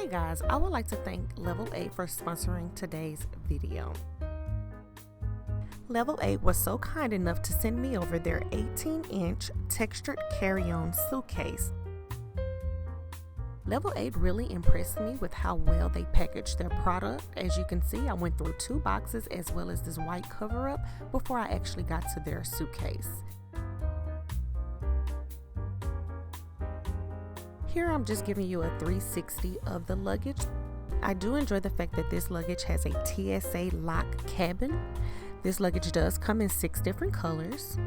Hey guys, I would like to thank Level 8 for sponsoring today's video. Level 8 was so kind enough to send me over their 18-inch textured carry-on suitcase. Level 8 really impressed me with how well they packaged their product. As you can see, I went through 2 boxes as well as this white cover-up before I actually got to their suitcase. Here I'm just giving you a 360 of the luggage. I do enjoy the fact that this luggage has a TSA lock cabin. This luggage does come in 6 different colors.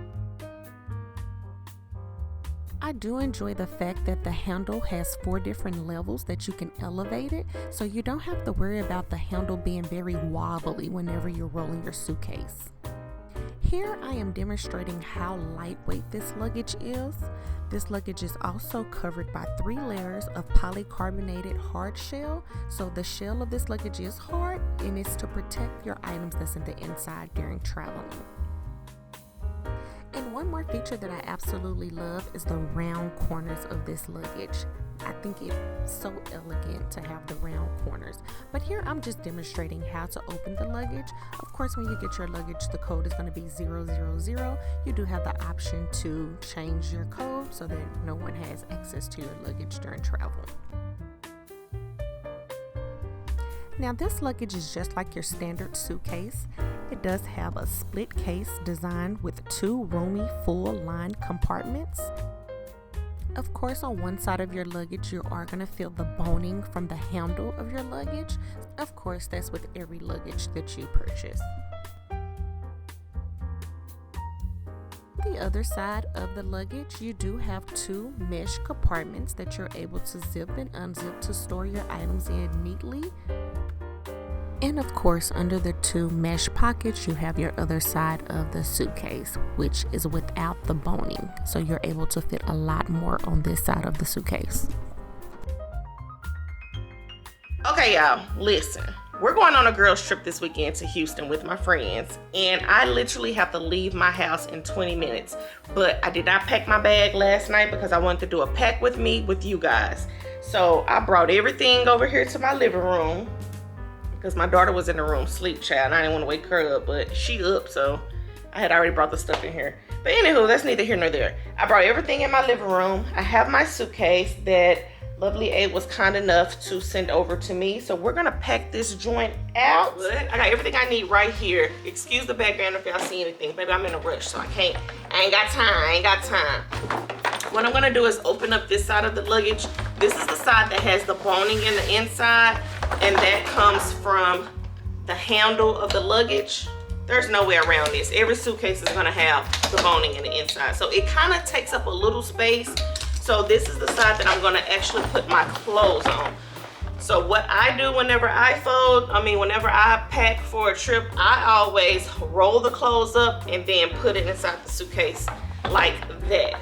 I do enjoy the fact that the handle has 4 different levels that you can elevate it, so you don't have to worry about the handle being very wobbly whenever you're rolling your suitcase. Here I am demonstrating how lightweight this luggage is. This luggage is also covered by 3 layers of polycarbonated hard shell. So the shell of this luggage is hard and it's to protect your items that's in the inside during traveling. And one more feature that I absolutely love is the round corners of this luggage. I think it's so elegant to have the round corners. But here I'm just demonstrating how to open the luggage. Of course, when you get your luggage, the code is going to be 000. You do have the option to change your code so that no one has access to your luggage during travel. Now this luggage is just like your standard suitcase. It does have a split case designed with 2 roomy full line compartments. Of course, on one side of your luggage, you are going to feel the boning from the handle of your luggage. Of course, that's with every luggage that you purchase. The other side of the luggage, you do have 2 mesh compartments that you're able to zip and unzip to store your items in neatly. And of course, under the 2 mesh pockets, you have your other side of the suitcase, which is without the boning. So you're able to fit a lot more on this side of the suitcase. Okay, y'all, listen. We're going on a girls trip this weekend to Houston with my friends, and I literally have to leave my house in 20 minutes. But I did not pack my bag last night because I wanted to do a pack with me with you guys. So I brought everything over here to my living room, because my daughter was in the room sleep, child. I didn't want to wake her up, but she up, so I had already brought the stuff in here. But anywho, that's neither here nor there. I brought everything in my living room. I have my suitcase that Lovely A was kind enough to send over to me. So we're gonna pack this joint out. I got everything I need right here. Excuse the background if y'all see anything. Baby, I'm in a rush, so I ain't got time. What I'm gonna do is open up this side of the luggage. This is the side that has the boning in the inside, and that comes from the handle of the luggage. There's no way around this. Every suitcase is gonna have the boning in the inside. So it kind of takes up a little space. So this is the side that I'm gonna actually put my clothes on. So what I do whenever I pack for a trip, I always roll the clothes up and then put it inside the suitcase like that.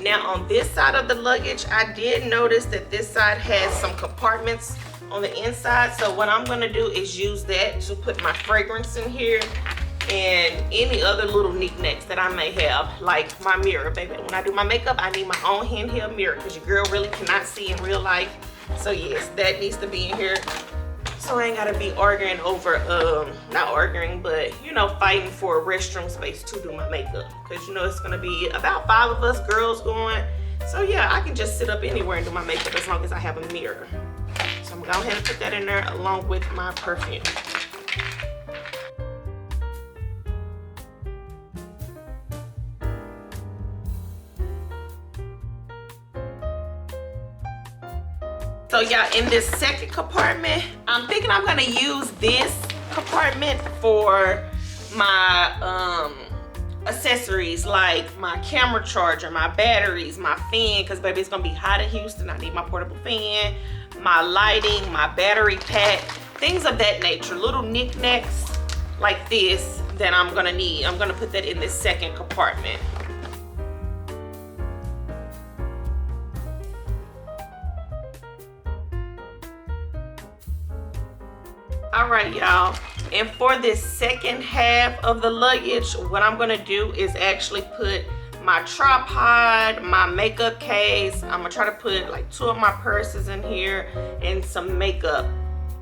Now on this side of the luggage, I did notice that this side has some compartments on the inside. So what I'm gonna do is use that to put my fragrance in here and any other little knickknacks that I may have, like my mirror, baby. When I do my makeup, I need my own handheld mirror because your girl really cannot see in real life. So yes, that needs to be in here. So I ain't gotta be arguing over, not arguing, but you know, fighting for a restroom space to do my makeup. Cause you know, it's gonna be about 5 of us girls going. So yeah, I can just sit up anywhere and do my makeup as long as I have a mirror. So I'm gonna go ahead and put that in there along with my perfume. So yeah, in this second compartment, I'm thinking I'm gonna use this compartment for my accessories, like my camera charger, my batteries, my fan, because baby, it's gonna be hot in Houston. I need my portable fan, my lighting, my battery pack, things of that nature, little knickknacks like this that I'm gonna need. I'm gonna put that in this second compartment. right, y'all. And for this second half of the luggage, what I'm gonna do is actually put my tripod, my makeup case. I'm gonna try to put like 2 of my purses in here and some makeup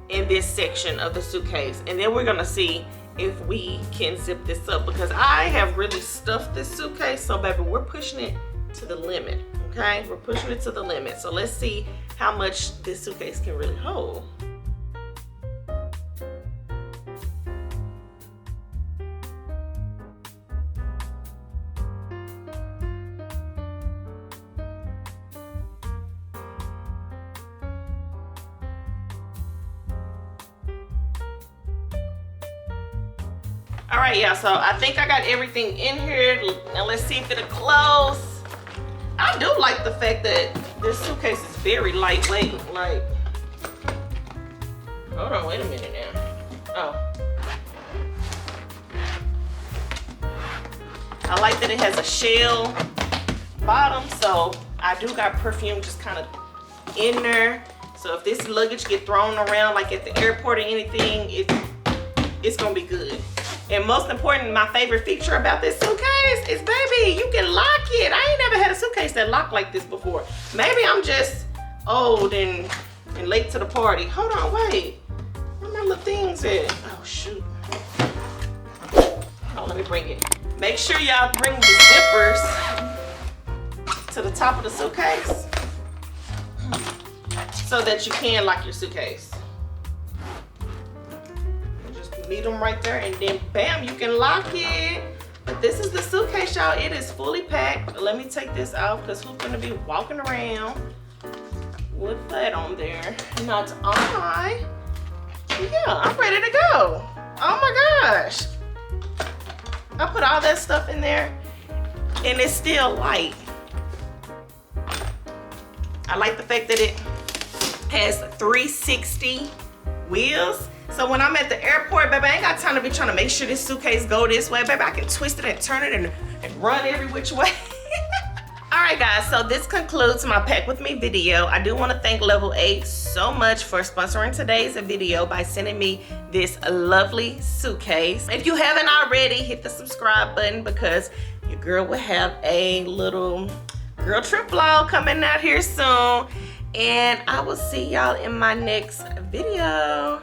in this section of the suitcase. And then we're gonna see if we can zip this up, because I have really stuffed this suitcase. So baby, we're pushing it to the limit, okay? We're pushing it to the limit. So let's see how much this suitcase can really hold. All right, y'all, so I think I got everything in here. Now let's see if it'll close. I do like the fact that this suitcase is very lightweight. Like, hold on, wait a minute now. Oh. I like that it has a shell bottom, so I do got perfume just kind of in there. So if this luggage get thrown around like at the airport or anything, it's gonna be good. And most important, my favorite feature about this suitcase is, baby, you can lock it. I ain't never had a suitcase that locked like this before. Maybe I'm just old and late to the party. Hold on, wait. Where my little things at? Oh, shoot. Oh, let me bring it. Make sure y'all bring the zippers to the top of the suitcase so that you can lock your suitcase. Meet them right there, and then bam, you can lock it. But this is the suitcase, y'all. It is fully packed. Let me take this off, because who's gonna be walking around with that on there? Not I. Yeah, I'm ready to go. Oh my gosh, I put all that stuff in there and it's still light. I like the fact that it has 360 wheels. So when I'm at the airport, baby, I ain't got time to be trying to make sure this suitcase go this way. Baby, I can twist it and turn it and run every which way. All right, guys, so this concludes my Pack With Me video. I do want to thank Level 8 so much for sponsoring today's video by sending me this lovely suitcase. If you haven't already, hit the subscribe button, because your girl will have a little girl trip vlog coming out here soon. And I will see y'all in my next video.